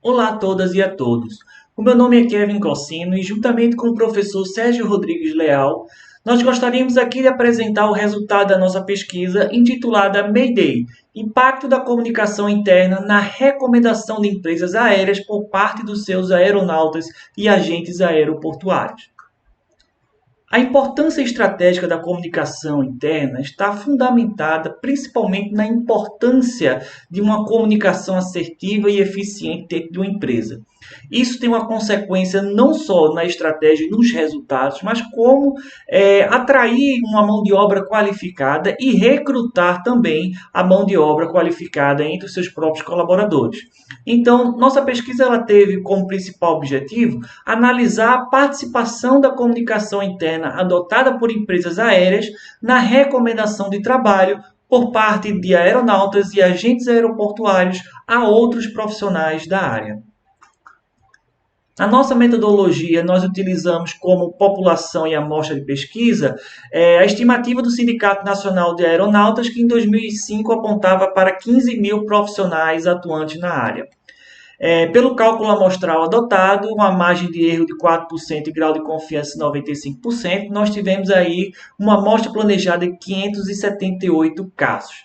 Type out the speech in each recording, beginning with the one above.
Olá a todas e a todos. O meu nome é Kevin Cossino e, juntamente com o professor Sérgio Rodrigues Leal, nós gostaríamos aqui de apresentar o resultado da nossa pesquisa intitulada Mayday: Impacto da comunicação interna na recomendação de empresas aéreas por parte dos seus aeronautas e agentes aeroportuários. A importância estratégica da comunicação interna está fundamentada principalmente na importância de uma comunicação assertiva e eficiente dentro de uma empresa. Isso tem uma consequência não só na estratégia e nos resultados, mas como atrair uma mão de obra qualificada e recrutar também a mão de obra qualificada entre os seus próprios colaboradores. Então, nossa pesquisa ela teve como principal objetivo analisar a participação da comunicação interna adotada por empresas aéreas na recomendação de trabalho por parte de aeronautas e agentes aeroportuários a outros profissionais da área. Na nossa metodologia, nós utilizamos como população e amostra de pesquisa a estimativa do Sindicato Nacional de Aeronautas, que em 2005 apontava para 15 mil profissionais atuantes na área. Pelo cálculo amostral adotado, uma margem de erro de 4% e grau de confiança de 95%, nós tivemos aí uma amostra planejada de 578 casos.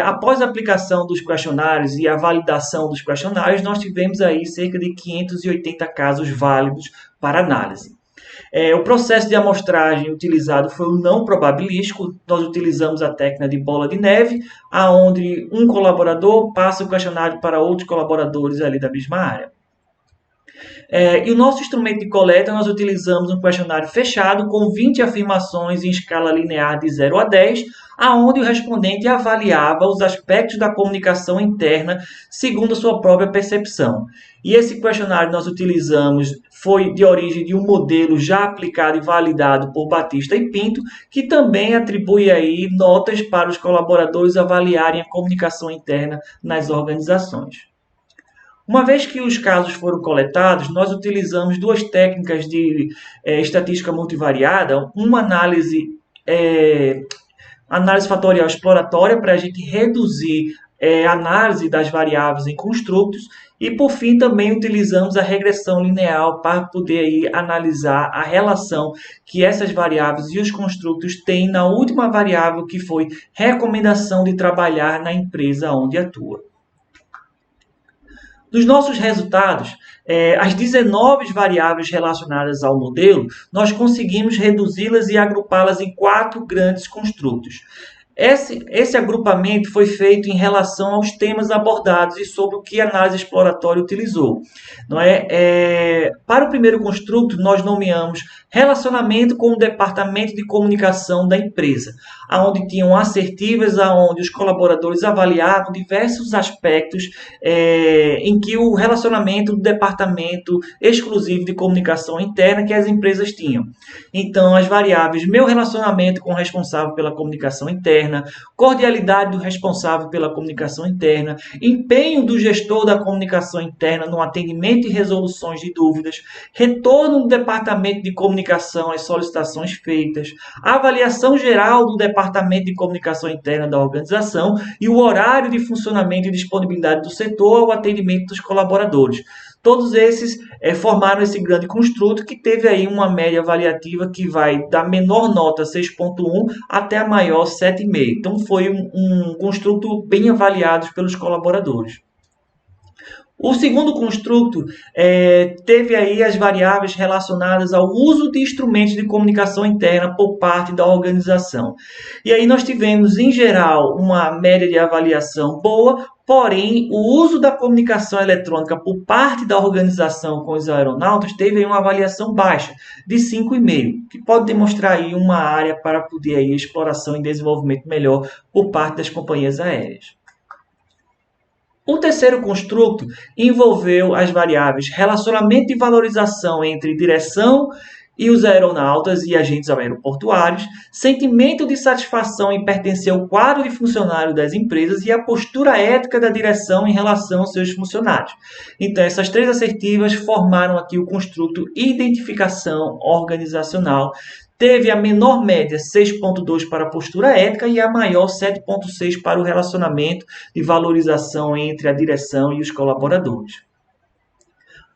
Após a aplicação dos questionários e a validação dos questionários, nós tivemos aí cerca de 580 casos válidos para análise. O processo de amostragem utilizado foi o não probabilístico. Nós utilizamos a técnica de bola de neve, aonde um colaborador passa o questionário para outros colaboradores ali da mesma área. E o nosso instrumento de coleta, nós utilizamos um questionário fechado com 20 afirmações em escala linear de 0 a 10, aonde o respondente avaliava os aspectos da comunicação interna segundo a sua própria percepção. E esse questionário nós utilizamos foi de origem de um modelo já aplicado e validado por Batista e Pinto, que também atribui aí notas para os colaboradores avaliarem a comunicação interna nas organizações. Uma vez que os casos foram coletados, nós utilizamos duas técnicas de estatística multivariada, uma análise fatorial exploratória para a gente reduzir a análise das variáveis em construtos e, por fim, também utilizamos a regressão linear para poder aí analisar a relação que essas variáveis e os construtos têm na última variável que foi recomendação de trabalhar na empresa onde atua. Dos nossos resultados, as 19 variáveis relacionadas ao modelo, nós conseguimos reduzi-las e agrupá-las em 4 grandes construtos. Esse agrupamento foi feito em relação aos temas abordados e sobre o que a análise exploratória utilizou. Para o primeiro construto, nós nomeamos relacionamento com o departamento de comunicação da empresa, onde tinham assertivas, onde os colaboradores avaliavam diversos aspectos em que o relacionamento do departamento exclusivo de comunicação interna que as empresas tinham. Então, as variáveis meu relacionamento com o responsável pela comunicação interna, cordialidade do responsável pela comunicação interna, empenho do gestor da comunicação interna no atendimento e resoluções de dúvidas, retorno do departamento de comunicação às solicitações feitas, avaliação geral do departamento de comunicação interna da organização e o horário de funcionamento e disponibilidade do setor ao atendimento dos colaboradores. Todos esses formaram esse grande construto que teve aí uma média avaliativa que vai da menor nota 6,1 até a maior 7,5. Então foi um construto bem avaliado pelos colaboradores. O segundo construto teve aí as variáveis relacionadas ao uso de instrumentos de comunicação interna por parte da organização. E aí nós tivemos, em geral, uma média de avaliação boa, porém, o uso da comunicação eletrônica por parte da organização com os aeronautas teve aí uma avaliação baixa, de 5,5, que pode demonstrar aí uma área para poder aí exploração e desenvolvimento melhor por parte das companhias aéreas. O terceiro construto envolveu as variáveis relacionamento e valorização entre direção e os aeronautas e agentes aeroportuários, sentimento de satisfação em pertencer ao quadro de funcionário das empresas e a postura ética da direção em relação aos seus funcionários. Então, essas 3 assertivas formaram aqui o construto identificação organizacional. Teve a menor média 6,2 para a postura ética e a maior 7,6 para o relacionamento de valorização entre a direção e os colaboradores.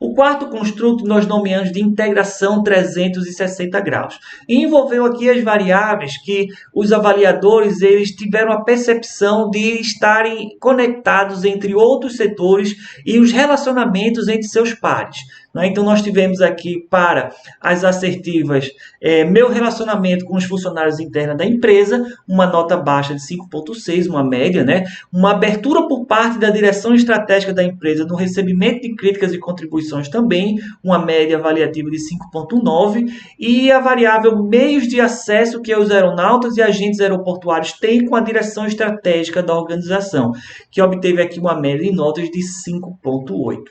O quarto construto nós nomeamos de integração 360 graus. E envolveu aqui as variáveis que os avaliadores eles tiveram a percepção de estarem conectados entre outros setores e os relacionamentos entre seus pares. Então, nós tivemos aqui para as assertivas, meu relacionamento com os funcionários internos da empresa, uma nota baixa de 5,6, uma média, uma abertura por parte da direção estratégica da empresa no recebimento de críticas e contribuições também, uma média avaliativa de 5,9, e a variável meios de acesso que os aeronautas e agentes aeroportuários têm com a direção estratégica da organização, que obteve aqui uma média de notas de 5,8.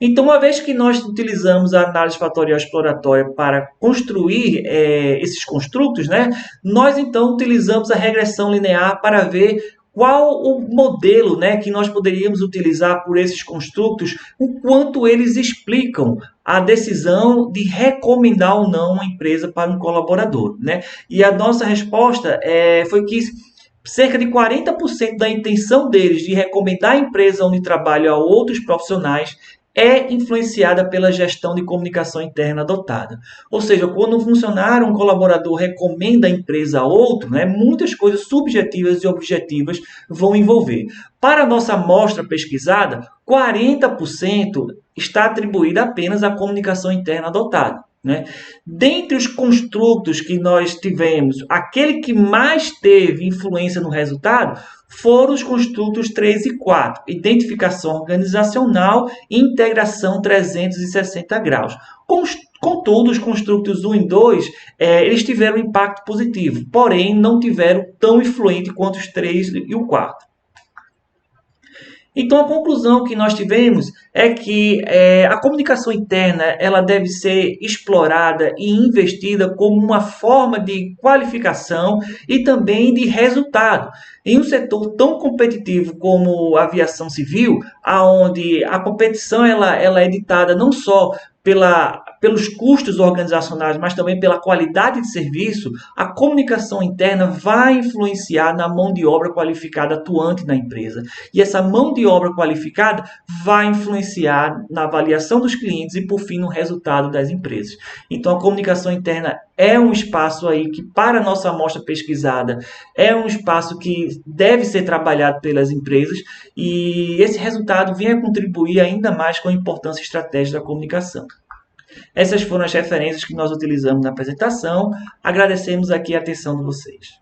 Então, uma vez que nós utilizamos a análise fatorial exploratória para construir esses construtos, nós então utilizamos a regressão linear para ver qual o modelo que nós poderíamos utilizar por esses construtos, o quanto eles explicam a decisão de recomendar ou não uma empresa para um colaborador. E a nossa resposta foi que cerca de 40% da intenção deles de recomendar a empresa onde trabalham a outros profissionais é influenciada pela gestão de comunicação interna adotada. Ou seja, quando um funcionário, um colaborador recomenda a empresa a outro, muitas coisas subjetivas e objetivas vão envolver. Para a nossa amostra pesquisada, 40% está atribuída apenas à comunicação interna adotada. Dentre os construtos que nós tivemos, aquele que mais teve influência no resultado foram os construtos 3 e 4, identificação organizacional e integração 360 graus. Contudo, os construtos 1 e 2, eles tiveram impacto positivo, porém não tiveram tão influente quanto os 3 e o 4. Então, a conclusão que nós tivemos é que a comunicação interna ela deve ser explorada e investida como uma forma de qualificação e também de resultado. Em um setor tão competitivo como a aviação civil, onde a competição ela é ditada não só pelos custos organizacionais, mas também pela qualidade de serviço, a comunicação interna vai influenciar na mão de obra qualificada atuante na empresa. E essa mão de obra qualificada vai influenciar na avaliação dos clientes e, por fim, no resultado das empresas. Então, a comunicação interna é um espaço aí que, para a nossa amostra pesquisada, é um espaço que deve ser trabalhado pelas empresas e esse resultado vem a contribuir ainda mais com a importância estratégica da comunicação. Essas foram as referências que nós utilizamos na apresentação. Agradecemos aqui a atenção de vocês.